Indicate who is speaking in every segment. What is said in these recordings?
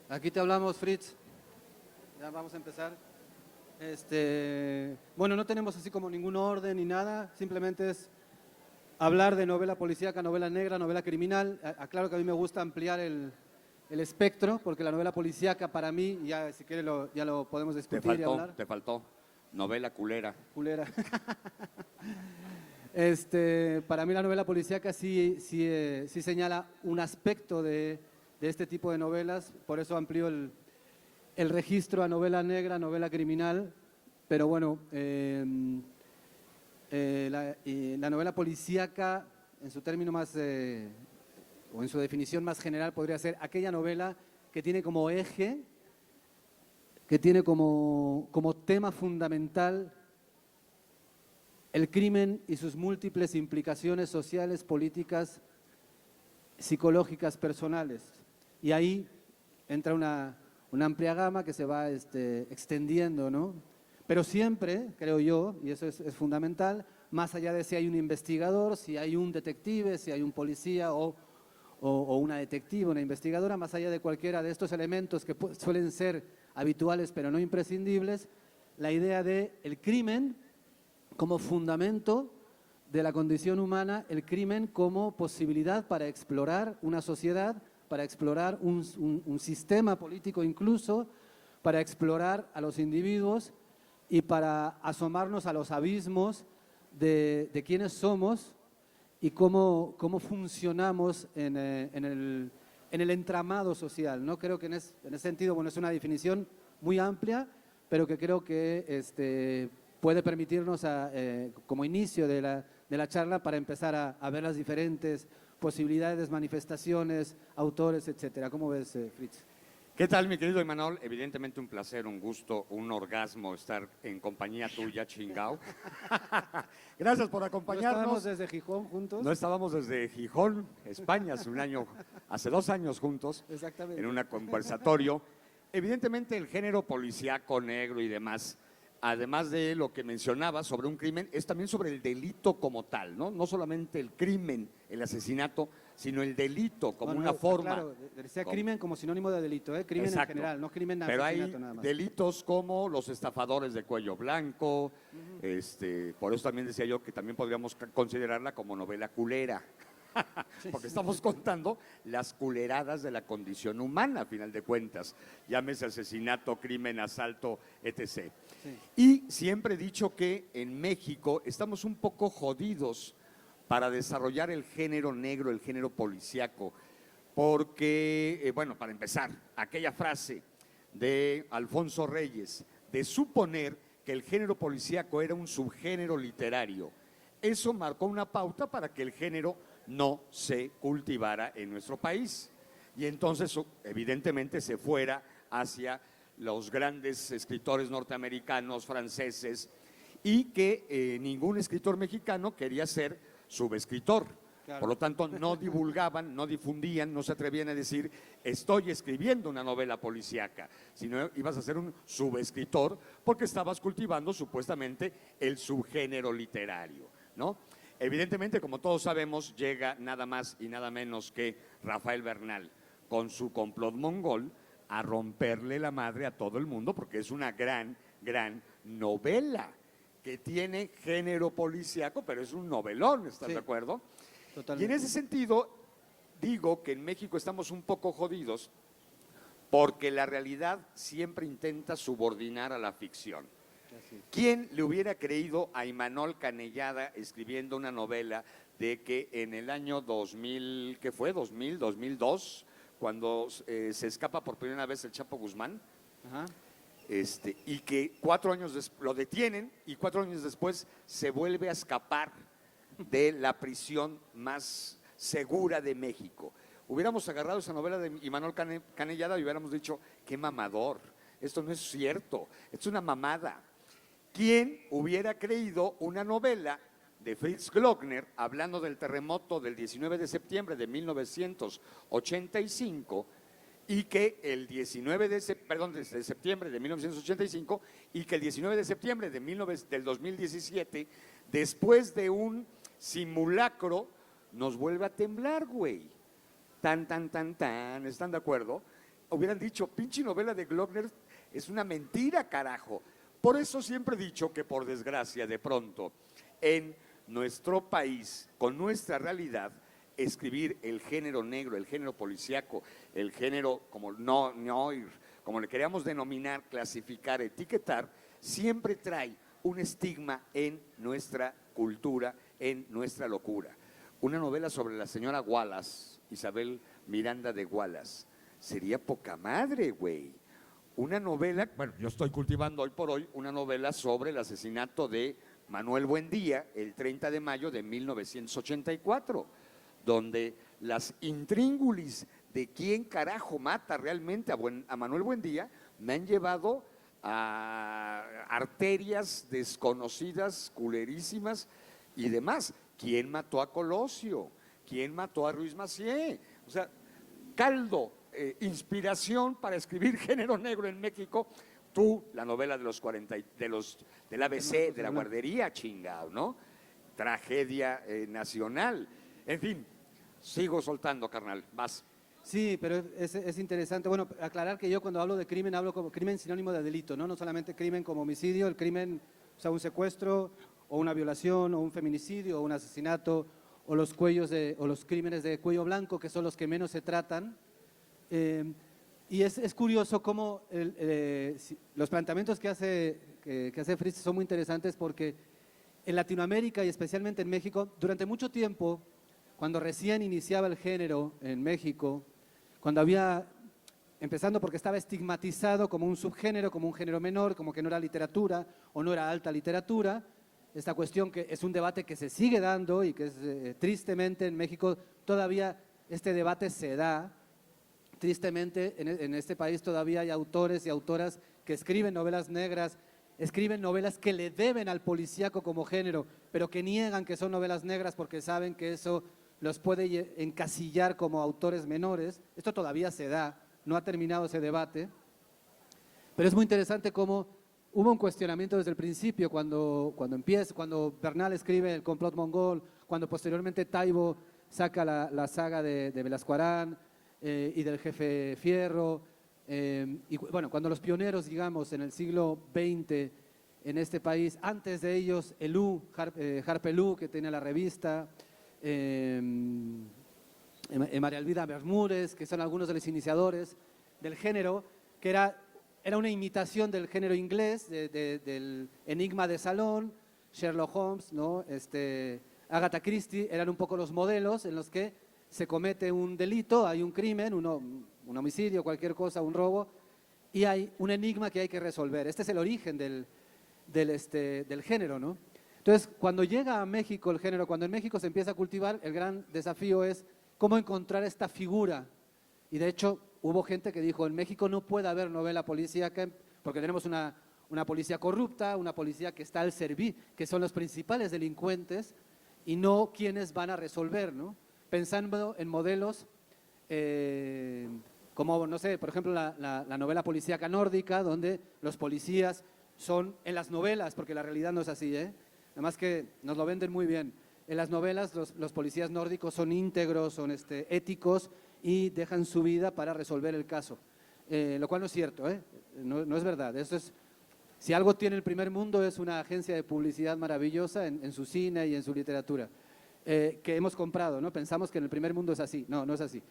Speaker 1: Aquí te hablamos, Fritz. Ya vamos a empezar. Bueno, no tenemos así como ningún orden ni nada, simplemente es hablar de novela policíaca, novela negra, novela criminal. Aclaro que a mí me gusta ampliar el espectro, porque la novela policíaca para mí, ya si quieres ya lo podemos discutir y hablar.
Speaker 2: Te faltó. Novela culera.
Speaker 1: Culera. Para mí la novela policíaca sí señala un aspecto de este tipo de novelas, por eso amplío el registro a novela negra, novela criminal, pero bueno, la novela policíaca, en su término más, o en su definición más general, podría ser aquella novela que tiene como eje, que tiene como tema fundamental el crimen y sus múltiples implicaciones sociales, políticas, psicológicas, personales. Y ahí entra una amplia gama que se va extendiendo, ¿no? Pero siempre, creo yo, y eso es fundamental, más allá de si hay un investigador, si hay un detective, si hay un policía o una detective, una investigadora, más allá de cualquiera de estos elementos que suelen ser habituales pero no imprescindibles, la idea de el crimen como fundamento de la condición humana, el crimen como posibilidad para explorar una sociedad, para explorar un sistema político incluso, para explorar a los individuos y para asomarnos a los abismos de quiénes somos y cómo funcionamos en el entramado social, ¿no? Creo que en ese sentido, bueno, es una definición muy amplia, pero que creo que puede permitirnos como inicio de la charla para empezar a ver las diferentes posibilidades, manifestaciones, autores, etcétera. ¿Cómo ves, Fritz?
Speaker 2: ¿Qué tal, mi querido Imanol? Evidentemente un placer, un gusto, un orgasmo estar en compañía tuya, chingao. Gracias por acompañarnos.
Speaker 1: ¿No estábamos desde Gijón juntos?
Speaker 2: No estábamos desde Gijón, España, hace 2 años juntos.
Speaker 1: Exactamente.
Speaker 2: En un conversatorio. Evidentemente el género policíaco, negro y demás, además de lo que mencionaba sobre un crimen, es también sobre el delito como tal, ¿no? No solamente el crimen, el asesinato, sino el delito como una forma.
Speaker 1: Claro, decía crimen como sinónimo de delito, crimen
Speaker 2: Exacto.
Speaker 1: En general, no crimen de
Speaker 2: Pero
Speaker 1: asesinato
Speaker 2: hay
Speaker 1: nada más.
Speaker 2: delitos como los estafadores de cuello blanco, por eso también decía yo que también podríamos considerarla como novela culera. Porque estamos contando las culeradas de la condición humana, a final de cuentas, llámese asesinato, crimen, asalto, etc. Sí. Y siempre he dicho que en México estamos un poco jodidos para desarrollar el género negro, el género policíaco, porque, bueno, para empezar, aquella frase de Alfonso Reyes, de suponer que el género policíaco era un subgénero literario, eso marcó una pauta para que el género no se cultivara en nuestro país. Y entonces, evidentemente, se fuera hacia los grandes escritores norteamericanos, franceses, y que ningún escritor mexicano quería ser subescritor. Claro. Por lo tanto, no divulgaban, no difundían, no se atrevían a decir estoy escribiendo una novela policíaca, sino ibas a ser un subescritor porque estabas cultivando supuestamente el subgénero literario, ¿no? Evidentemente, como todos sabemos, llega nada más y nada menos que Rafael Bernal con su complot mongol a romperle la madre a todo el mundo porque es una gran novela que tiene género policíaco, pero es un novelón, ¿estás de acuerdo? Totalmente. Y en ese sentido, digo que en México estamos un poco jodidos porque la realidad siempre intenta subordinar a la ficción. ¿Quién le hubiera creído a Imanol Canellada escribiendo una novela de que en el año 2000, ¿qué fue? 2002, cuando se escapa por primera vez el Chapo Guzmán, ajá. Y que 4 años después lo detienen y 4 años después se vuelve a escapar de la prisión más segura de México? Hubiéramos agarrado esa novela de Imanol Canellada y hubiéramos dicho, qué mamador, esto no es cierto, esto es una mamada. ¿Quién hubiera creído una novela de Fritz Glockner, hablando del terremoto del 19 de septiembre de 1985, y que el 19 de septiembre de 1985 y que el 19 de septiembre del 2017, después de un simulacro, nos vuelve a temblar, güey. Tan, ¿están de acuerdo? Hubieran dicho, pinche novela de Glockner es una mentira, carajo. Por eso siempre he dicho que, por desgracia, de pronto, en nuestro país, con nuestra realidad, escribir el género negro, el género policíaco, el género como noir, como le queríamos denominar, clasificar, etiquetar, siempre trae un estigma en nuestra cultura, en nuestra locura. Una novela sobre la señora Wallace, Isabel Miranda de Wallace, sería poca madre, güey. Una novela, bueno, yo estoy cultivando hoy por hoy una novela sobre el asesinato de Manuel Buendía el 30 de mayo de 1984, donde las intríngulis de quién carajo mata realmente a Manuel Buendía me han llevado a arterias desconocidas, culerísimas y demás. ¿Quién mató a Colosio? ¿Quién mató a Ruiz Massieu? O sea, caldo, inspiración para escribir género negro en México. Tú, la novela de los 40, del ABC, de la guardería, chingao, ¿no? Tragedia nacional. En fin, sigo soltando, carnal, vas.
Speaker 1: Sí, pero es interesante. Bueno, aclarar que yo cuando hablo de crimen, hablo como crimen sinónimo de delito, ¿no? No solamente crimen como homicidio, el crimen, o sea, un secuestro, o una violación, o un feminicidio, o un asesinato, o los crímenes de cuello blanco, que son los que menos se tratan. Y es curioso cómo los planteamientos que hace Fritz son muy interesantes, porque en Latinoamérica y especialmente en México, durante mucho tiempo, cuando recién iniciaba el género en México, cuando empezando porque estaba estigmatizado como un subgénero, como un género menor, como que no era literatura o no era alta literatura, esta cuestión que es un debate que se sigue dando y que tristemente en México todavía este debate se da. Tristemente en este país todavía hay autores y autoras que escriben novelas negras, escriben novelas que le deben al policíaco como género, pero que niegan que son novelas negras porque saben que eso los puede encasillar como autores menores. Esto todavía se da, no ha terminado ese debate, pero es muy interesante cómo hubo un cuestionamiento desde el principio cuando Bernal escribe El complot mongol, cuando posteriormente Taibo saca la saga de Velasco Arán y del Jefe Fierro, y bueno, cuando los pioneros, digamos, en el siglo XX en este país, antes de ellos, Harpe Lú, que tenía la revista, María Elvira Bermúdez, que son algunos de los iniciadores del género, que era una imitación del género inglés, del Enigma de Salón, Sherlock Holmes, ¿no? Agatha Christie, eran un poco los modelos en los que se comete un delito, hay un crimen, un homicidio, cualquier cosa, un robo, y hay un enigma que hay que resolver. Este es el origen del género, ¿no? Entonces, cuando llega a México el género, cuando en México se empieza a cultivar, el gran desafío es cómo encontrar esta figura. Y de hecho, hubo gente que dijo, en México no puede haber novela policíaca porque tenemos una policía corrupta, una policía que está al servicio, que son los principales delincuentes y no quienes van a resolver, ¿no? Pensando en modelos como, no sé, por ejemplo, la novela policíaca nórdica, donde los policías son, en las novelas, porque la realidad no es así, además que nos lo venden muy bien, en las novelas los policías nórdicos son íntegros, son éticos y dejan su vida para resolver el caso, lo cual no es cierto, no es verdad. Eso es, si algo tiene el primer mundo es una agencia de publicidad maravillosa en su cine y en su literatura. Que hemos comprado, ¿no? Pensamos que en el primer mundo es así. No, no es así.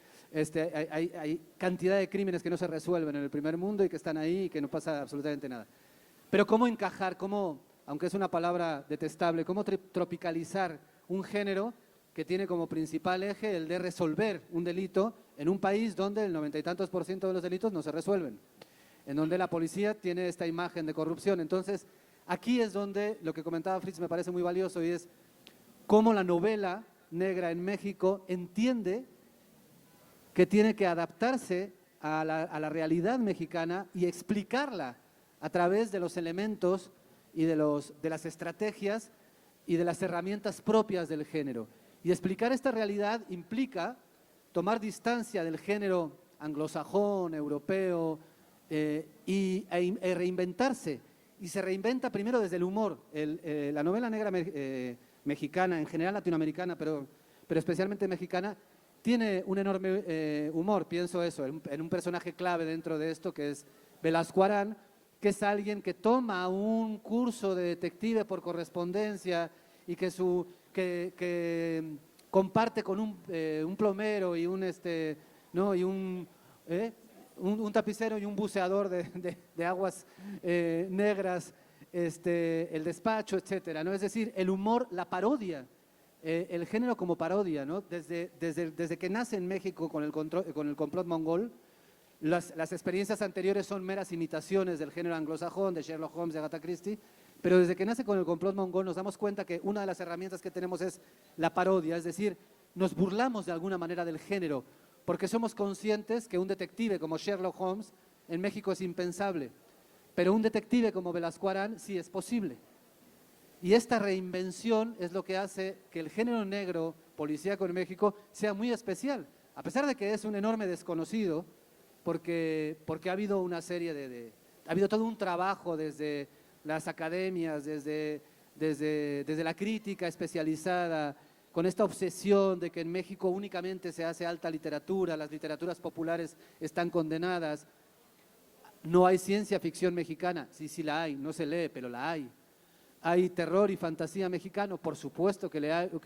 Speaker 1: Hay cantidad de crímenes que no se resuelven en el primer mundo y que están ahí y que no pasa absolutamente nada. Pero cómo encajar, aunque es una palabra detestable, cómo tropicalizar un género que tiene como principal eje el de resolver un delito en un país donde el 90 y tantos % de los delitos no se resuelven, en donde la policía tiene esta imagen de corrupción. Entonces, aquí es donde lo que comentaba Fritz me parece muy valioso, y es cómo la novela negra en México entiende que tiene que adaptarse a la realidad mexicana y explicarla a través de los elementos y de las estrategias y de las herramientas propias del género. Y explicar esta realidad implica tomar distancia del género anglosajón, europeo, e reinventarse. Y se reinventa primero desde el humor. La novela negra mexicana, en general latinoamericana, pero especialmente mexicana, tiene un enorme humor, pienso eso, en un personaje clave dentro de esto, que es Velasco Arán, que es alguien que toma un curso de detective por correspondencia y que comparte con un plomero y un tapicero y un buceador de aguas negras, el despacho, etcétera, ¿no? Es decir, el humor, la parodia, el género como parodia, ¿no? Desde que nace en México con el complot mongol, las experiencias anteriores son meras imitaciones del género anglosajón, de Sherlock Holmes, de Agatha Christie, pero desde que nace con el complot mongol nos damos cuenta que una de las herramientas que tenemos es la parodia, es decir, nos burlamos de alguna manera del género, porque somos conscientes que un detective como Sherlock Holmes en México es impensable, pero un detective como Velasco Arán sí es posible. Y esta reinvención es lo que hace que el género negro policíaco en México sea muy especial, a pesar de que es un enorme desconocido, porque ha habido una serie ha habido todo un trabajo desde las academias, desde la crítica especializada, con esta obsesión de que en México únicamente se hace alta literatura, las literaturas populares están condenadas. No hay ciencia ficción mexicana, sí la hay, no se lee, pero la hay. Hay terror y fantasía mexicano, por supuesto que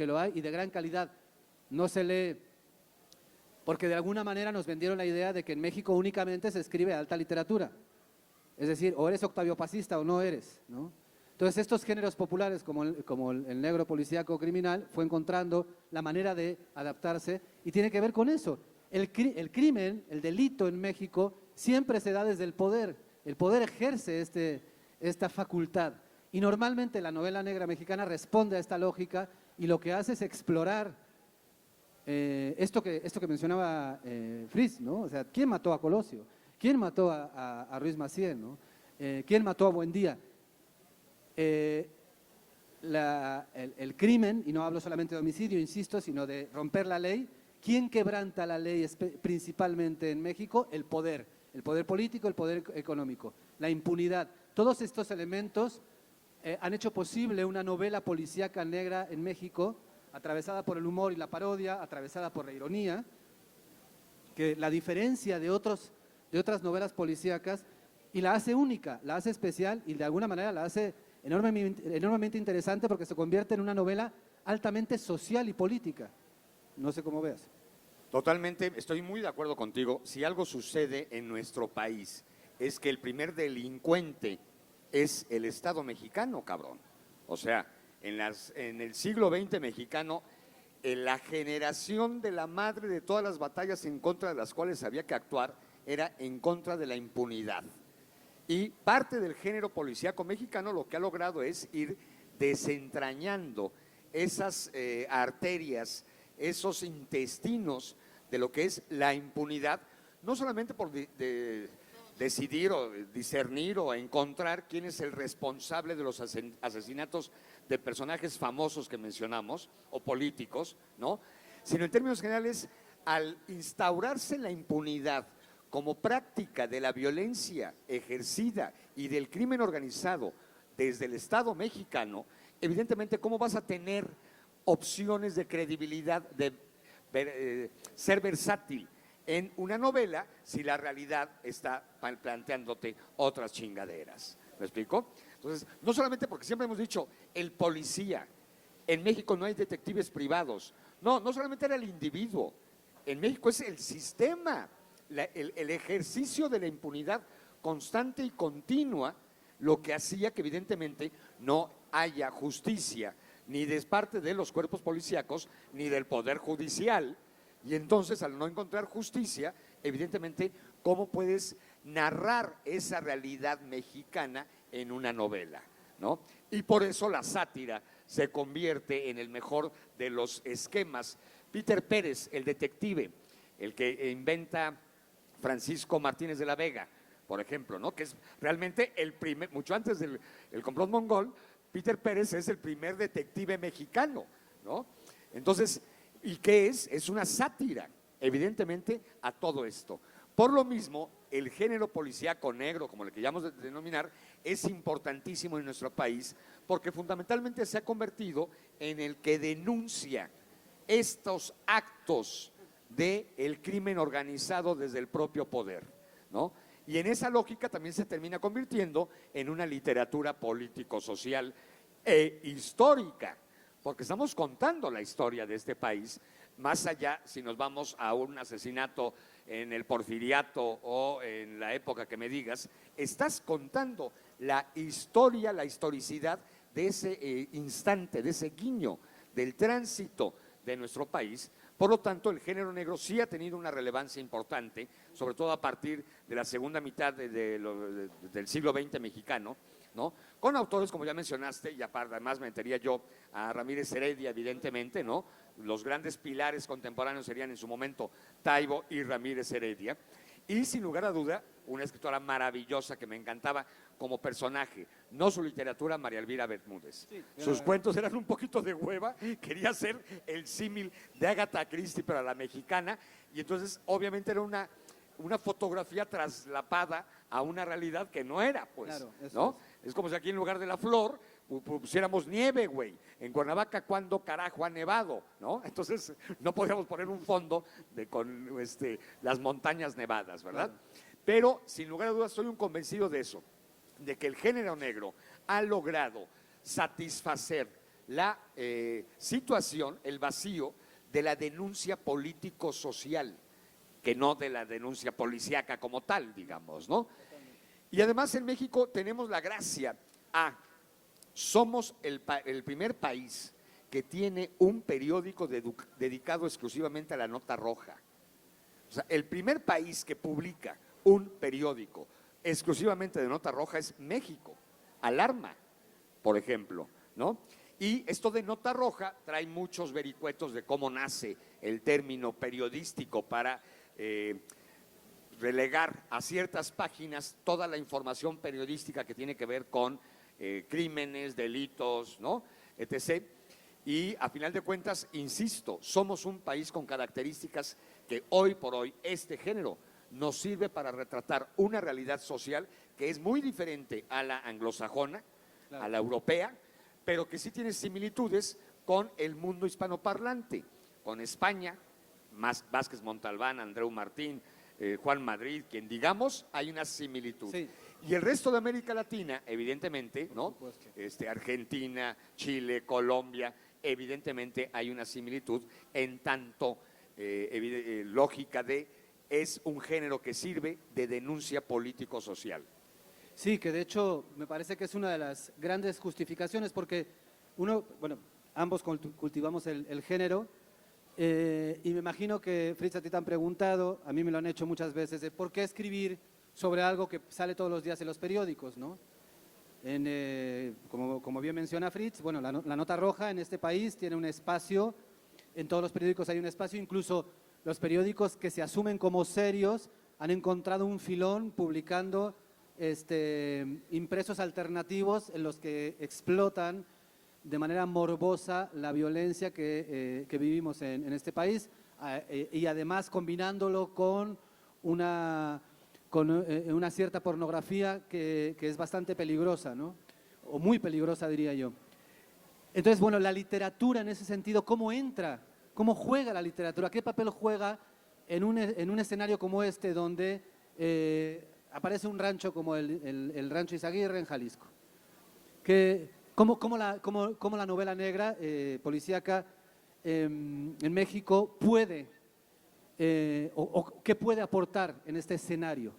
Speaker 1: lo hay, y de gran calidad. No se lee, porque de alguna manera nos vendieron la idea de que en México únicamente se escribe alta literatura. Es decir, o eres Octavio Pazista o no eres, ¿no? Entonces, estos géneros populares, como el negro policíaco criminal, fue encontrando la manera de adaptarse y tiene que ver con eso. El crimen, el delito en México, siempre se da desde el poder. El poder ejerce esta facultad. Y normalmente la novela negra mexicana responde a esta lógica y lo que hace es explorar esto que mencionaba Fritz, ¿no? O sea, ¿quién mató a Colosio? ¿Quién mató a Ruiz Massieu, ¿no? ¿Quién mató a Buendía? El crimen, y no hablo solamente de homicidio, insisto, sino de romper la ley. ¿Quién quebranta la ley principalmente en México? El poder político, el poder económico, la impunidad. Todos estos elementos han hecho posible una novela policíaca negra en México, atravesada por el humor y la parodia, atravesada por la ironía, que la diferencia de otras novelas policíacas y la hace única, la hace especial y de alguna manera la hace enormemente interesante porque se convierte en una novela altamente social y política. No sé cómo veas.
Speaker 2: Totalmente, estoy muy de acuerdo contigo. Si algo sucede en nuestro país es que el primer delincuente es el Estado mexicano, cabrón. O sea, en el siglo XX mexicano, la generación de la madre de todas las batallas en contra de las cuales había que actuar era en contra de la impunidad. Y parte del género policíaco mexicano lo que ha logrado es ir desentrañando esas arterias, esos intestinos de lo que es la impunidad, no solamente por decidir o discernir o encontrar quién es el responsable de los asesinatos de personajes famosos que mencionamos o políticos, ¿no? Sino en términos generales, al instaurarse la impunidad como práctica de la violencia ejercida y del crimen organizado desde el Estado mexicano, evidentemente, ¿cómo vas a tener opciones de credibilidad, de ser versátil en una novela si la realidad está planteándote otras chingaderas? ¿Me explico? Entonces, no solamente porque siempre hemos dicho, el policía, en México no hay detectives privados, no solamente era el individuo, en México es el sistema, el ejercicio de la impunidad constante y continua, lo que hacía que evidentemente no haya justicia, ni de parte de los cuerpos policíacos, ni del Poder Judicial. Y entonces, al no encontrar justicia, evidentemente, ¿cómo puedes narrar esa realidad mexicana en una novela, ¿no? Y por eso la sátira se convierte en el mejor de los esquemas. Peter Pérez, el detective, el que inventa Francisco Martínez de la Vega, por ejemplo, ¿no? Que es realmente el primer, mucho antes del complot mongol, Peter Pérez es el primer detective mexicano, ¿no? Entonces, ¿y qué es? Es una sátira, evidentemente, a todo esto. Por lo mismo, el género policíaco negro, como le queríamos denominar, es importantísimo en nuestro país porque fundamentalmente se ha convertido en el que denuncia estos actos del crimen organizado desde el propio poder, ¿no? Y en esa lógica también se termina convirtiendo en una literatura político-social e histórica, porque estamos contando la historia de este país, más allá si nos vamos a un asesinato en el Porfiriato o en la época que me digas, estás contando la historia, la historicidad de ese instante, de ese guiño, del tránsito de nuestro país. Por lo tanto, el género negro sí ha tenido una relevancia importante, sobre todo a partir de la segunda mitad del siglo XX mexicano, ¿no? Con autores, como ya mencionaste, y además metería yo a Ramírez Heredia, evidentemente, ¿no? Los grandes pilares contemporáneos serían en su momento Taibo y Ramírez Heredia. Y sin lugar a duda, una escritora maravillosa que me encantaba como personaje, no su literatura, María Elvira Bermúdez. Sí, sus cuentos eran un poquito de hueva, quería ser el símil de Agatha Christie, pero a la mexicana, y entonces obviamente era una fotografía traslapada a una realidad que no era, pues, claro, ¿no? Es como si aquí en lugar de la flor pusiéramos nieve, güey. En Cuernavaca, ¿cuándo carajo ha nevado? ¿No? Entonces, no podíamos poner un fondo con las montañas nevadas, ¿verdad? Claro. Pero, sin lugar a dudas, soy un convencido de eso, de que el género negro ha logrado satisfacer la situación, el vacío de la denuncia político-social, que no de la denuncia policíaca como tal, digamos, ¿no? Y además en México tenemos la gracia somos el primer país que tiene un periódico dedicado exclusivamente a la nota roja. O sea, el primer país que publica un periódico exclusivamente de nota roja es México, Alarma, por ejemplo, ¿no? Y esto de nota roja trae muchos vericuetos de cómo nace el término periodístico para relegar a ciertas páginas toda la información periodística que tiene que ver con crímenes, delitos, ¿no? etc. Y a final de cuentas, insisto, somos un país con características que hoy por hoy este género nos sirve para retratar una realidad social que es muy diferente a la anglosajona, claro, a la europea, pero que sí tiene similitudes con el mundo hispanoparlante, con España, Vázquez Montalbán, Andreu Martín, Juan Madrid, quien digamos, hay una similitud. Sí. Y el resto de América Latina, evidentemente, ¿no? Argentina, Chile, Colombia, evidentemente hay una similitud en tanto lógica es un género que sirve de denuncia político-social.
Speaker 1: Sí, que de hecho me parece que es una de las grandes justificaciones porque ambos cultivamos el género. Y me imagino que, Fritz, a ti te han preguntado, a mí me lo han hecho muchas veces, de por qué escribir sobre algo que sale todos los días en los periódicos, ¿no? Como bien menciona Fritz, bueno, la nota roja en este país tiene un espacio, en todos los periódicos hay un espacio, incluso los periódicos que se asumen como serios han encontrado un filón publicando impresos alternativos en los que explotan de manera morbosa la violencia que vivimos en este país y además combinándolo con una cierta pornografía que es bastante peligrosa, ¿no? O muy peligrosa, diría yo. Entonces, bueno, la literatura en ese sentido, ¿cómo entra? ¿Cómo juega la literatura? ¿Qué papel juega en un escenario como este donde aparece un rancho como el Rancho Izaguirre en Jalisco? ¿Cómo la novela negra policíaca en México puede o qué puede aportar en este escenario?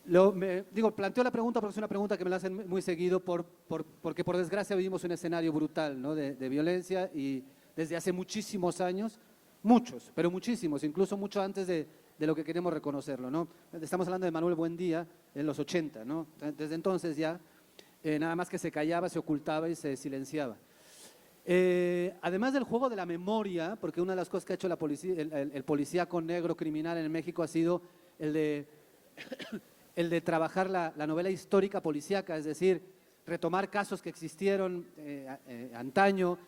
Speaker 1: Planteo la pregunta porque es una pregunta que me la hacen muy seguido porque por desgracia vivimos un escenario brutal, ¿no? de violencia y desde hace muchísimos años, muchos, pero muchísimos, incluso mucho antes de lo que queremos reconocerlo, ¿no? Estamos hablando de Manuel Buendía en los 80, ¿no? Desde entonces ya, nada más que se callaba, se ocultaba y se silenciaba. Además del juego de la memoria, porque una de las cosas que ha hecho la policía, el policíaco negro criminal en México ha sido el de trabajar la novela histórica policíaca, es decir, retomar casos que existieron antaño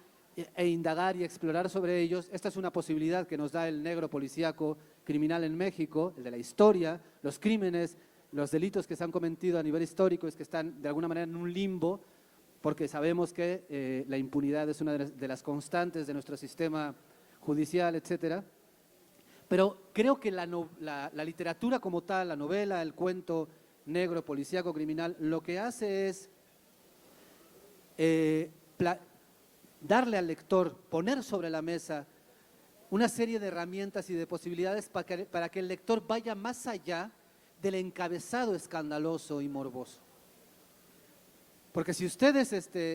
Speaker 1: e indagar y explorar sobre ellos. Esta es una posibilidad que nos da el negro policíaco criminal en México, el de la historia, los crímenes, los delitos que se han cometido a nivel histórico, es que están de alguna manera en un limbo, porque sabemos que la impunidad es una de las constantes de nuestro sistema judicial, etcétera. Pero creo que la literatura como tal, la novela, el cuento negro, policíaco, criminal, lo que hace es darle al lector, poner sobre la mesa una serie de herramientas y de posibilidades para que el lector vaya más allá del encabezado escandaloso y morboso. Porque si ustedes,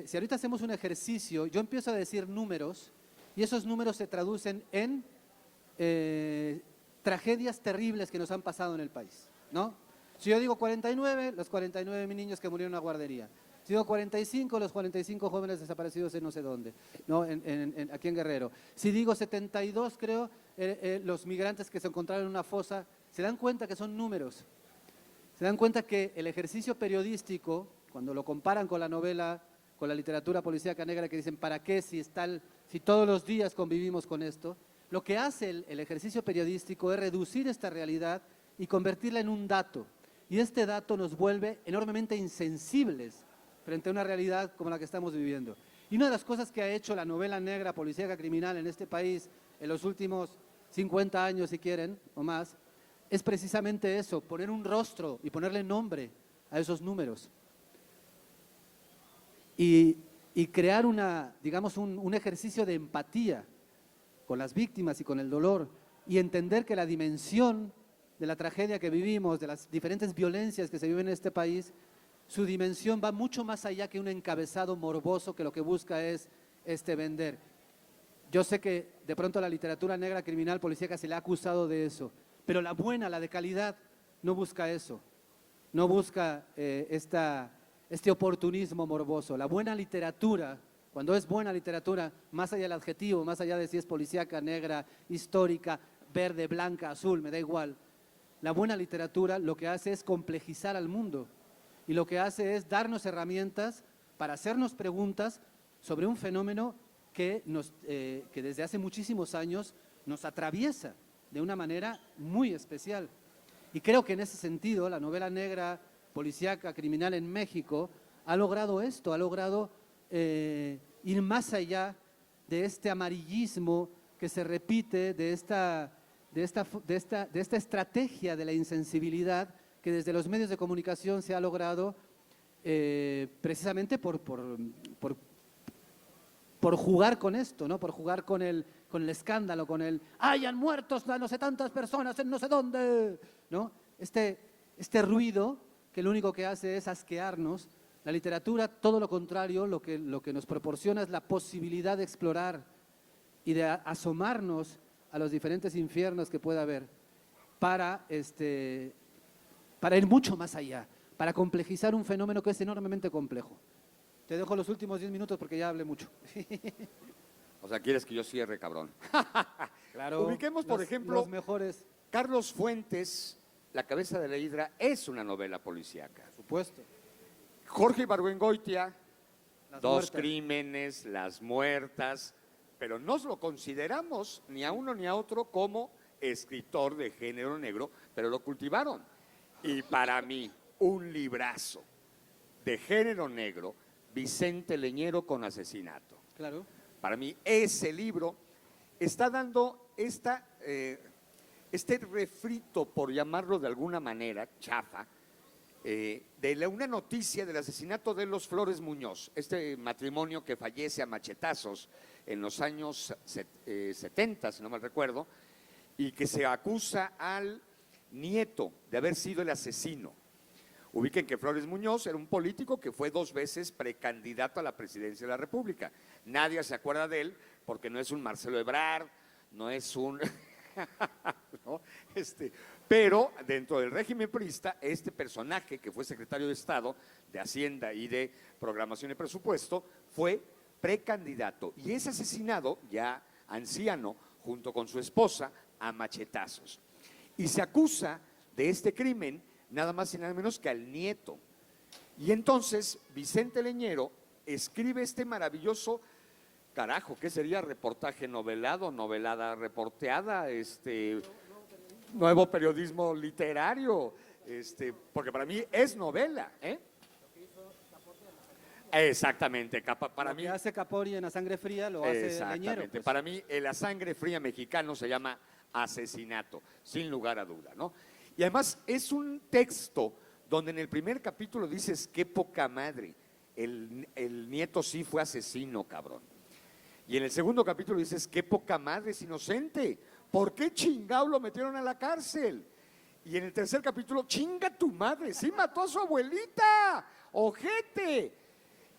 Speaker 1: si ahorita hacemos un ejercicio, yo empiezo a decir números y esos números se traducen en tragedias terribles que nos han pasado en el país, ¿no? Si yo digo 49, los 49 niños que murieron en una guardería. Si digo 45, los 45 jóvenes desaparecidos en no sé dónde, ¿no? Aquí en Guerrero. Si digo 72, creo, los migrantes que se encontraron en una fosa. ¿Se dan cuenta que son números? ¿Se dan cuenta que el ejercicio periodístico, cuando lo comparan con la novela, con la literatura policíaca negra, que dicen, ¿para qué si todos los días convivimos con esto? Lo que hace el ejercicio periodístico es reducir esta realidad y convertirla en un dato. Y este dato nos vuelve enormemente insensibles frente a una realidad como la que estamos viviendo. Y una de las cosas que ha hecho la novela negra policíaca criminal en este país en los últimos 50 años, si quieren, o más, es precisamente eso, poner un rostro y ponerle nombre a esos números. Y crear digamos, un ejercicio de empatía con las víctimas y con el dolor, y entender que la dimensión de la tragedia que vivimos, de las diferentes violencias que se viven en este país, su dimensión va mucho más allá que un encabezado morboso que lo que busca es vender. Yo sé que de pronto a la literatura negra criminal policíaca se le ha acusado de eso, pero la buena, la de calidad, no busca eso, no busca este oportunismo morboso. La buena literatura, cuando es buena literatura, más allá del adjetivo, más allá de si es policíaca, negra, histórica, verde, blanca, azul, me da igual, la buena literatura lo que hace es complejizar al mundo y lo que hace es darnos herramientas para hacernos preguntas sobre un fenómeno que desde hace muchísimos años nos atraviesa de una manera muy especial. Y creo que en ese sentido la novela negra policíaca criminal en México ha logrado esto, ha logrado ir más allá de este amarillismo que se repite, de esta estrategia de la insensibilidad que desde los medios de comunicación se ha logrado precisamente por jugar con esto, ¿no? Por jugar con el escándalo, con el ¡hayan muertos no sé tantas personas en no sé dónde! ¿No? Este ruido que lo único que hace es asquearnos. La literatura, todo lo contrario, lo que nos proporciona es la posibilidad de explorar y de asomarnos a los diferentes infiernos que pueda haber para ir mucho más allá, para complejizar un fenómeno que es enormemente complejo. Te dejo los últimos 10 minutos porque ya hablé mucho.
Speaker 2: O sea, ¿quieres que yo cierre, cabrón?
Speaker 1: Claro.
Speaker 2: Ubiquemos, por ejemplo,
Speaker 1: los mejores.
Speaker 2: Carlos Fuentes, La cabeza de la hidra, es una novela policíaca.
Speaker 1: Por supuesto.
Speaker 2: Jorge Ibargüengoitia,
Speaker 1: Las
Speaker 2: Dos
Speaker 1: muertas.
Speaker 2: crímenes, Las muertas, pero no lo consideramos ni a uno ni a otro como escritor de género negro, pero lo cultivaron. Y para mí, un librazo de género negro, Vicente Leñero con Asesinato.
Speaker 1: Claro.
Speaker 2: Para mí, ese libro está dando este refrito, por llamarlo de alguna manera, chafa, de una noticia del asesinato de los Flores Muñoz, este matrimonio que fallece a machetazos en los años 70, si no mal recuerdo, y que se acusa al nieto de haber sido el asesino. Ubiquen que Flores Muñoz era un político que fue 2 veces precandidato a la presidencia de la República. Nadie se acuerda de él porque no es un Marcelo Ebrard, no es un... ¿no? Pero dentro del régimen priista, este personaje que fue secretario de Estado de Hacienda y de Programación y Presupuesto fue precandidato y es asesinado, ya anciano, junto con su esposa, a machetazos. Y se acusa de este crimen nada más y nada menos que al nieto. Y entonces Vicente Leñero escribe este maravilloso, carajo, ¿qué sería? Reportaje novelado, novelada reporteada, nuevo periodismo literario, porque para mí es novela, ¿eh? Exactamente, para
Speaker 1: Lo
Speaker 2: mí.
Speaker 1: que hace Capori en A Sangre Fría lo hace
Speaker 2: Exactamente,
Speaker 1: Leñero. Pues.
Speaker 2: para mí el A Sangre Fría mexicano se llama Asesinato, sin lugar a duda, ¿no? Y además es un texto donde en el primer capítulo dices, qué poca madre, el nieto sí fue asesino, cabrón. Y en el segundo capítulo dices, qué poca madre, es inocente, ¿por qué chingado lo metieron a la cárcel? Y en el tercer capítulo, chinga tu madre, sí mató a su abuelita, ojete.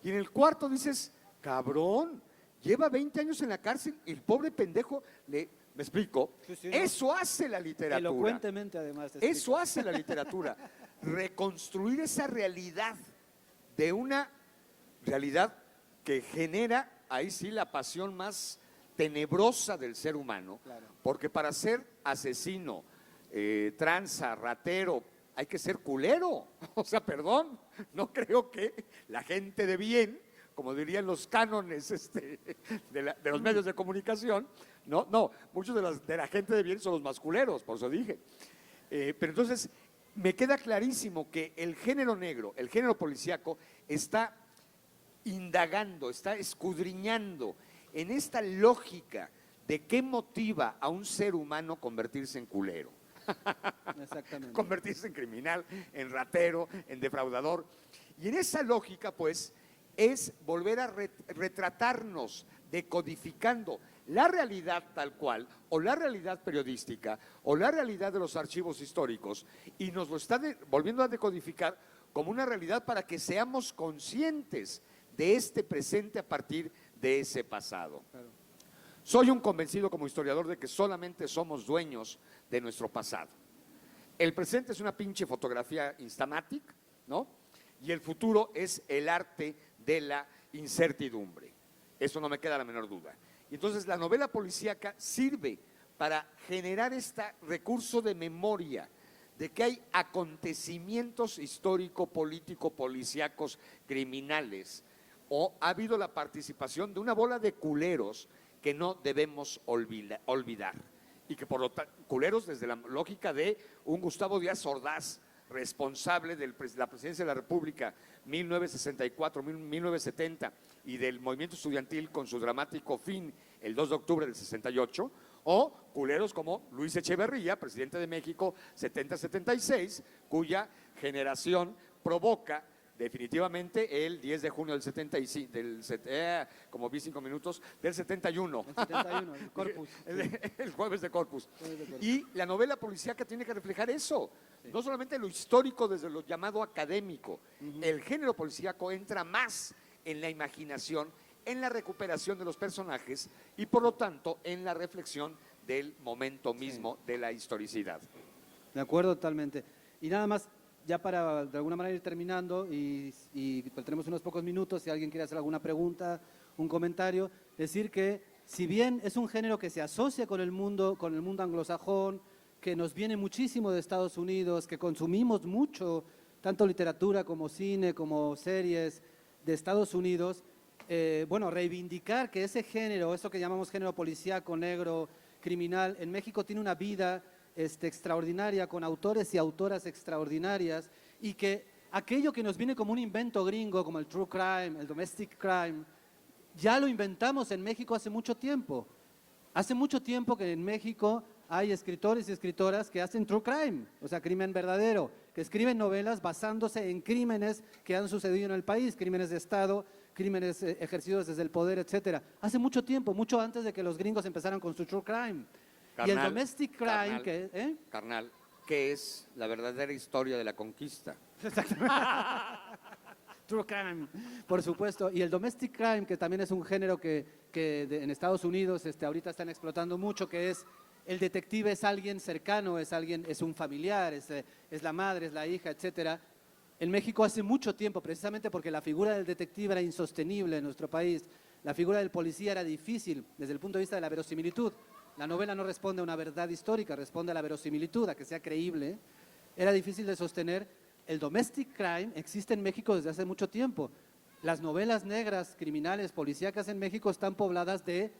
Speaker 2: Y en el cuarto dices, cabrón, lleva 20 años en la cárcel y el pobre pendejo ¿me explico?
Speaker 1: Sí, ¿no?
Speaker 2: Eso hace la literatura.
Speaker 1: Elocuentemente, además.
Speaker 2: Eso hace la literatura. Reconstruir esa realidad de una realidad que genera, ahí sí, la pasión más tenebrosa del ser humano.
Speaker 1: Claro.
Speaker 2: Porque para ser asesino, tranza, ratero, hay que ser culero. O sea, perdón, no creo que la gente de bien, como dirían los cánones de los medios de comunicación, no, muchos de la gente de bien son los más culeros, por eso dije. Pero entonces, me queda clarísimo que el género negro, el género policíaco, está indagando, está escudriñando en esta lógica de qué motiva a un ser humano convertirse en culero.
Speaker 1: Exactamente.
Speaker 2: Convertirse en criminal, en ratero, en defraudador. Y en esa lógica, pues, es volver a retratarnos, decodificando la realidad tal cual, o la realidad periodística, o la realidad de los archivos históricos, y nos lo está volviendo a decodificar como una realidad para que seamos conscientes de este presente a partir de ese pasado.
Speaker 1: Claro.
Speaker 2: Soy un convencido como historiador de que solamente somos dueños de nuestro pasado. El presente es una pinche fotografía Instamatic, ¿no? Y el futuro es el arte de la incertidumbre. Eso no me queda la menor duda. Y entonces la novela policíaca sirve para generar este recurso de memoria, de que hay acontecimientos histórico-político-policíacos criminales, o ha habido la participación de una bola de culeros que no debemos olvidar. Y que por lo tanto, culeros desde la lógica de un Gustavo Díaz Ordaz, responsable de la presidencia de la República 1964-1970 y del movimiento estudiantil con su dramático fin el 2 de octubre del 68, o culeros como Luis Echeverría, presidente de México 70-76, cuya generación provoca definitivamente el 10 de junio del 75, como vi 5 minutos, del 71.
Speaker 1: El 71, el Corpus.
Speaker 2: El jueves de Corpus. Y la novela policíaca tiene que reflejar eso. Sí. No solamente lo histórico desde lo llamado académico. El género policíaco entra más en la imaginación, en la recuperación de los personajes y por lo tanto en la reflexión del momento mismo de la historicidad.
Speaker 1: De acuerdo totalmente. Y nada más, ya para de alguna manera ir terminando y tenemos unos pocos minutos, si alguien quiere hacer alguna pregunta, un comentario, decir que si bien es un género que se asocia con el mundo anglosajón, que nos viene muchísimo de Estados Unidos, que consumimos mucho, tanto literatura como cine, como series de Estados Unidos, bueno, reivindicar que ese género, eso que llamamos género policíaco, negro, criminal, en México tiene una vida extraordinaria, con autores y autoras extraordinarias, y que aquello que nos viene como un invento gringo, como el true crime, el domestic crime, ya lo inventamos en México hace mucho tiempo. Hace mucho tiempo que en México hay escritores y escritoras que hacen true crime, o sea, crimen verdadero, que escriben novelas basándose en crímenes que han sucedido en el país, crímenes de Estado, crímenes ejercidos desde el poder, etcétera. Hace mucho tiempo, mucho antes de que los gringos empezaran con su true crime.
Speaker 2: Carnal,
Speaker 1: y el domestic crime,
Speaker 2: carnal, ¿qué es la verdadera historia de la conquista?
Speaker 1: True crime, por supuesto. Y el domestic crime, que también es un género que en Estados Unidos ahorita están explotando mucho, que es el detective es alguien cercano, es un familiar, es la madre, es la hija, etcétera. En México hace mucho tiempo, precisamente porque la figura del detective era insostenible en nuestro país, la figura del policía era difícil desde el punto de vista de la verosimilitud. La novela no responde a una verdad histórica, responde a la verosimilitud, a que sea creíble. Era difícil de sostener. el domestic crime existe en México desde hace mucho tiempo. Las novelas negras, criminales, policíacas en México están pobladas de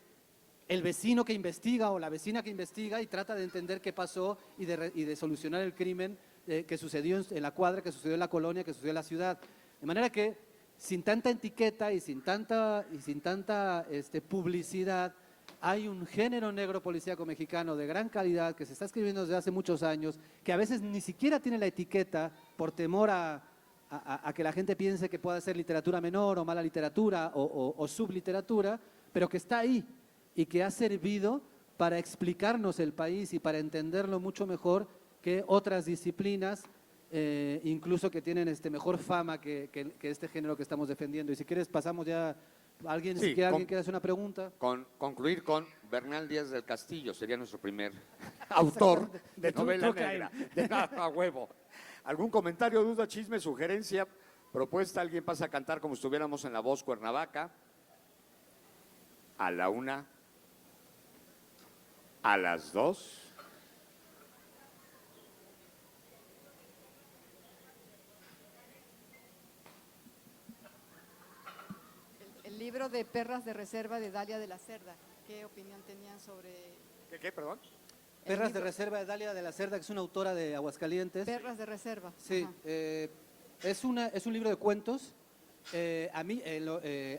Speaker 1: el vecino que investiga o la vecina que investiga y trata de entender qué pasó y de solucionar el crimen que sucedió en la cuadra, que sucedió en la colonia, que sucedió en la ciudad. De manera que sin tanta etiqueta y sin tanta publicidad, hay un género negro policíaco mexicano de gran calidad que se está escribiendo desde hace muchos años, que a veces ni siquiera tiene la etiqueta por temor a que la gente piense que pueda ser literatura menor o mala literatura o subliteratura, pero que está ahí y que ha servido para explicarnos el país y para entenderlo mucho mejor que otras disciplinas, incluso que tienen mejor fama que este género que estamos defendiendo. Y si quieres pasamos ya, ¿alguien quiere hacer una pregunta?
Speaker 2: Concluir con Bernal Díaz del Castillo, sería nuestro primer autor de novela negra. A huevo. ¿Algún comentario, duda, chisme, sugerencia, propuesta? ¿Alguien pasa a cantar como estuviéramos en La Voz Cuernavaca? A la 1, a las 2.
Speaker 3: El libro de Perras de Reserva de Dalia de la Cerda, ¿qué opinión tenían sobre...?
Speaker 2: ¿Qué, perdón?
Speaker 1: Perras de Reserva de Dalia de la Cerda, que es una autora de Aguascalientes.
Speaker 3: Perras de Reserva.
Speaker 1: Sí, es un libro de cuentos. A mí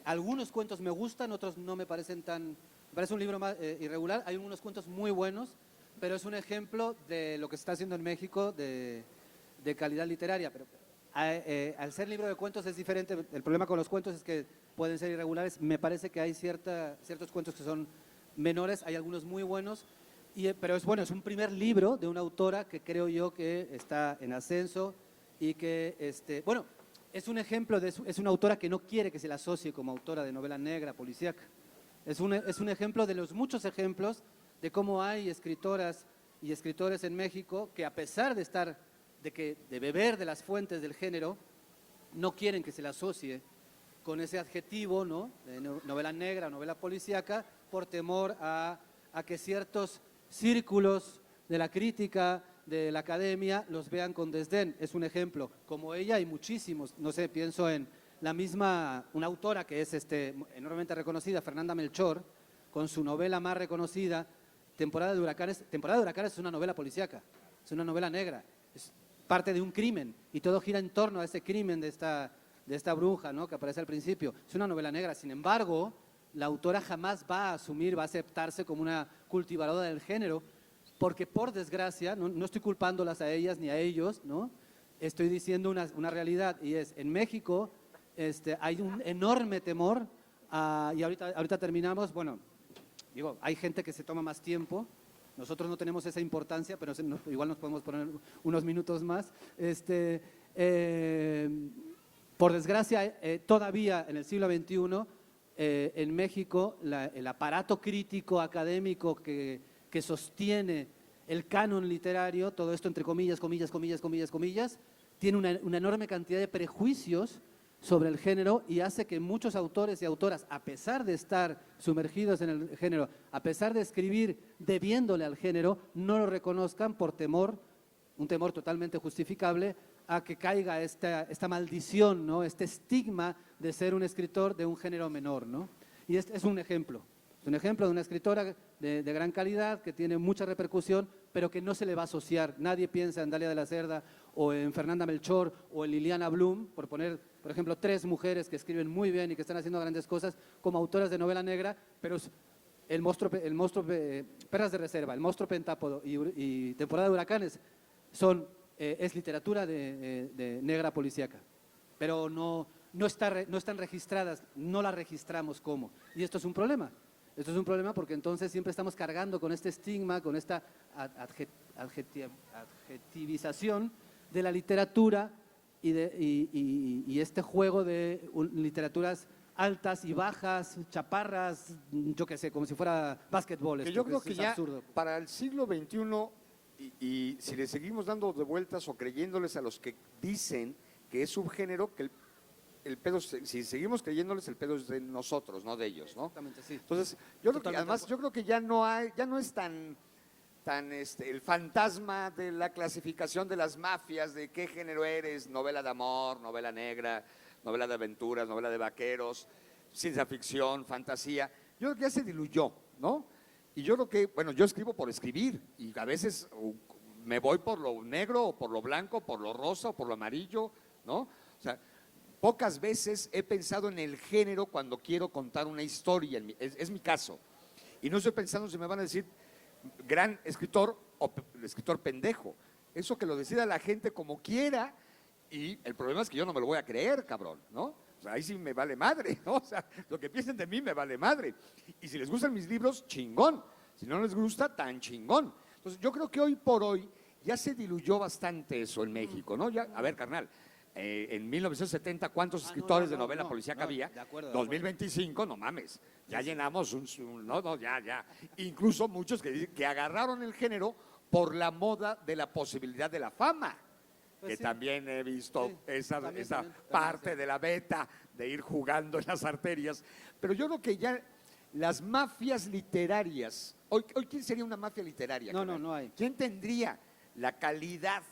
Speaker 1: algunos cuentos me gustan, otros no me parecen tan... Me parece un libro más irregular. Hay algunos cuentos muy buenos, pero es un ejemplo de lo que se está haciendo en México de calidad literaria. Pero al ser libro de cuentos es diferente. El problema con los cuentos es que pueden ser irregulares. Me parece que hay ciertos cuentos que son menores, hay algunos muy buenos. Pero es un primer libro de una autora que creo yo que está en ascenso y que, es un ejemplo, es una autora que no quiere que se la asocie como autora de novela negra, policíaca. Es un ejemplo de los muchos ejemplos de cómo hay escritoras y escritores en México que a pesar de beber de las fuentes del género, no quieren que se la asocie con ese adjetivo, ¿no?, de novela negra, novela policíaca, por temor a que ciertos círculos de la crítica, de la academia, los vean con desdén. Es un ejemplo. Como ella hay muchísimos. No sé, pienso en una autora que es enormemente reconocida, Fernanda Melchor, con su novela más reconocida, Temporada de Huracanes. Temporada de Huracanes es una novela policíaca, es una novela negra, es parte de un crimen y todo gira en torno a ese crimen de esta bruja, ¿no?, que aparece al principio. Es una novela negra. Sin embargo, la autora jamás va a aceptarse como una cultivadora del género, porque por desgracia, no estoy culpándolas a ellas ni a ellos, ¿no?, estoy diciendo una realidad, y es, en México hay un enorme temor, y ahorita terminamos, hay gente que se toma más tiempo, nosotros no tenemos esa importancia, pero igual nos podemos poner unos minutos más. Por desgracia, todavía en el siglo XXI, en México, el aparato crítico académico que sostiene el canon literario, todo esto entre comillas, comillas, comillas, comillas, comillas, tiene una enorme cantidad de prejuicios sobre el género y hace que muchos autores y autoras, a pesar de estar sumergidos en el género, a pesar de escribir debiéndole al género, no lo reconozcan por temor, un temor totalmente justificable, a que caiga esta maldición, ¿no?, este estigma de ser un escritor de un género menor, ¿no? Y es un ejemplo. Es un ejemplo de una escritora de gran calidad, que tiene mucha repercusión, pero que no se le va a asociar. Nadie piensa en Dalia de la Cerda o en Fernanda Melchor o en Liliana Blum, por poner, por ejemplo, 3 mujeres que escriben muy bien y que están haciendo grandes cosas como autoras de novela negra, pero el monstruo Perras de Reserva, El Monstruo Pentápodo y Temporada de Huracanes es literatura de negra policíaca, pero no están registradas, no las registramos como. Y esto es un problema. Esto es un problema porque entonces siempre estamos cargando con este estigma, con esta adjetivización de la literatura y este juego de literaturas altas y bajas, chaparras, yo qué sé, como si fuera básquetbol.
Speaker 2: Que yo creo que ya
Speaker 1: absurdo.
Speaker 2: Para el siglo XXI, y si le seguimos dando de vueltas o creyéndoles a los que dicen que es subgénero, que el pedo, si seguimos creyéndoles, el pedo es de nosotros, no de ellos, ¿no?
Speaker 1: Exactamente, sí.
Speaker 2: Entonces, yo creo que ya no es tan el fantasma de la clasificación de las mafias, de qué género eres, novela de amor, novela negra, novela de aventuras, novela de vaqueros, ciencia ficción, fantasía, yo creo que ya se diluyó, ¿no? Y yo creo que, bueno, yo escribo por escribir y a veces me voy por lo negro o por lo blanco, por lo rosa o por lo amarillo, ¿no? O sea, pocas veces he pensado en el género cuando quiero contar una historia, es mi caso. Y no estoy pensando si me van a decir gran escritor o escritor pendejo. Eso que lo decida la gente como quiera, y el problema es que yo no me lo voy a creer, cabrón, ¿no? O sea, ahí sí me vale madre, ¿no? O sea, lo que piensen de mí me vale madre. Y si les gustan mis libros, chingón. Si no les gusta, tan chingón. Entonces, yo creo que hoy por hoy ya se diluyó bastante eso en México, ¿no? Ya, a ver, carnal, en 1970, ¿cuántos escritores de novela policíaca había?
Speaker 1: De acuerdo,
Speaker 2: 2025, no mames, ya llenamos ya. Incluso muchos que agarraron el género por la moda de la posibilidad de la fama.
Speaker 1: Pues
Speaker 2: que
Speaker 1: sí.
Speaker 2: también he visto
Speaker 1: Sí,
Speaker 2: esa
Speaker 1: también,
Speaker 2: parte
Speaker 1: sí.
Speaker 2: de la beta, de ir jugando en las arterias. Pero yo creo que ya las mafias literarias, hoy ¿quién sería una mafia literaria?
Speaker 1: No hay.
Speaker 2: ¿Quién tendría la calidad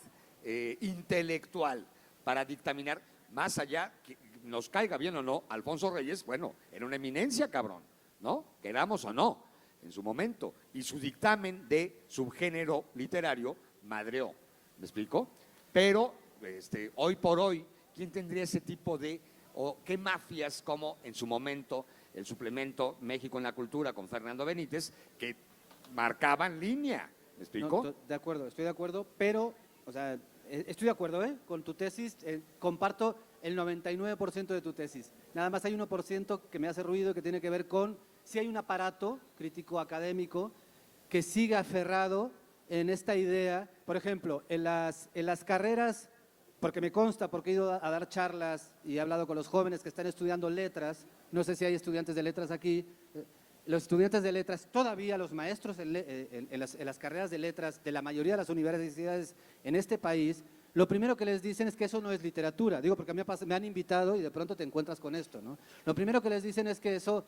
Speaker 2: intelectual para dictaminar, más allá, que nos caiga bien o no, Alfonso Reyes, bueno, era una eminencia, cabrón, ¿no? Queramos o no, en su momento. Y su dictamen de subgénero literario madreó, ¿me explico? Pero hoy por hoy, ¿quién tendría ese tipo de, o qué mafias como en su momento el suplemento México en la Cultura con Fernando Benítez, que marcaban línea, ¿me explico?
Speaker 1: No, de acuerdo, estoy de acuerdo, pero, o sea, estoy de acuerdo, con tu tesis, comparto el 99% de tu tesis. Nada más hay 1% que me hace ruido, que tiene que ver con si hay un aparato crítico académico que siga aferrado en esta idea. Por ejemplo, en las carreras, porque me consta, porque he ido a dar charlas y he hablado con los jóvenes que están estudiando letras, no sé si hay estudiantes de letras aquí, los estudiantes de letras, todavía los maestros en las carreras de letras de la mayoría de las universidades en este país, lo primero que les dicen es que eso no es literatura. Digo, porque me han invitado y de pronto te encuentras con esto, ¿no? Lo primero que les dicen es que eso,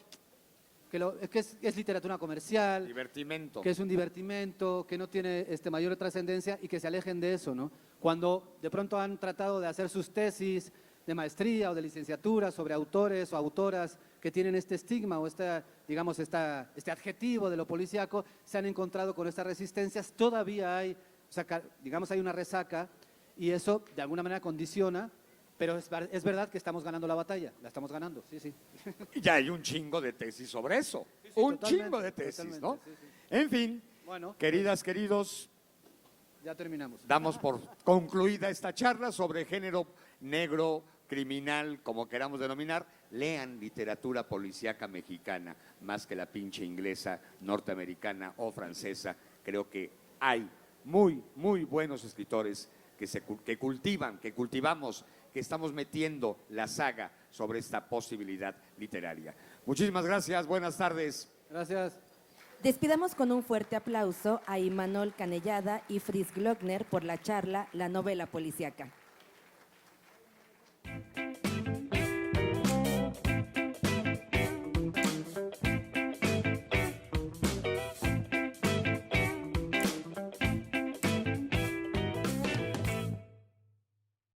Speaker 1: que es literatura comercial,
Speaker 2: Divertimento.
Speaker 1: que es un divertimento, que no tiene mayor trascendencia y que se alejen de eso, ¿no? Cuando de pronto han tratado de hacer sus tesis de maestría o de licenciatura sobre autores o autoras que tienen este estigma o este adjetivo de lo policíaco, se han encontrado con estas resistencias. Todavía hay, hay una resaca y eso de alguna manera condiciona, pero es verdad que estamos ganando la batalla, la estamos ganando, sí, sí.
Speaker 2: Y ya hay un chingo de tesis sobre eso,
Speaker 1: Sí, sí,
Speaker 2: un
Speaker 1: totalmente,
Speaker 2: chingo de tesis, ¿no?
Speaker 1: sí, sí.
Speaker 2: En fin,
Speaker 1: Bueno,
Speaker 2: queridas, queridos,
Speaker 1: ya terminamos.
Speaker 2: damos por concluida esta charla sobre género negro, criminal, como queramos denominar. Lean literatura policíaca mexicana, más que la pinche inglesa, norteamericana o francesa. Creo que hay muy, muy buenos escritores que cultivamos, que estamos metiendo la saga sobre esta posibilidad literaria. Muchísimas gracias, buenas tardes.
Speaker 1: Gracias.
Speaker 4: Despidamos con un fuerte aplauso a Imanol Canellada y Fritz Glockner por la charla La novela policíaca.